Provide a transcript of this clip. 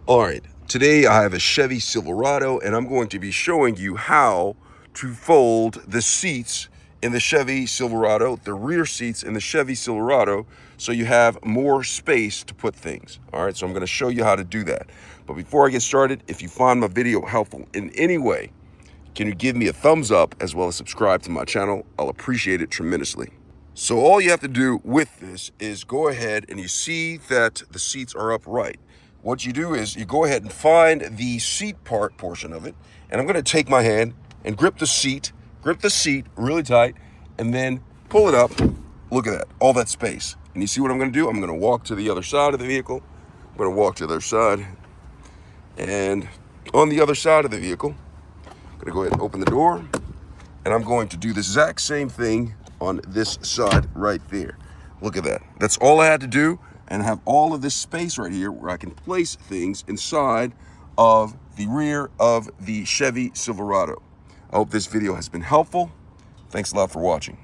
All right, today I have a Chevy Silverado and I'm going to be showing you how to fold the seats in the Chevy Silverado, the rear seats in the Chevy Silverado, so you have more space to put things. All right, so I'm going to show you how to do that. But before I get started, if you find my video helpful in any way, can you give me a thumbs up as well as subscribe to my channel? I'll appreciate it tremendously. So all you have to do with this is go ahead and you see that the seats are upright. What you do is you go ahead and find the seat portion of it, and I'm going to take my hand and grip the seat really tight, and then pull it up. Look at that, all that space. And you see what I'm going to do? I'm going to walk to the other side of the vehicle. I'm going to walk to the other side, and on the other side of the vehicle, I'm going to go ahead and open the door, and I'm going to do the exact same thing on this side right there. Look at that. That's all I had to do, and have all of this space right here where I can place things inside of the rear of the Chevy Silverado. I hope this video has been helpful. Thanks a lot for watching.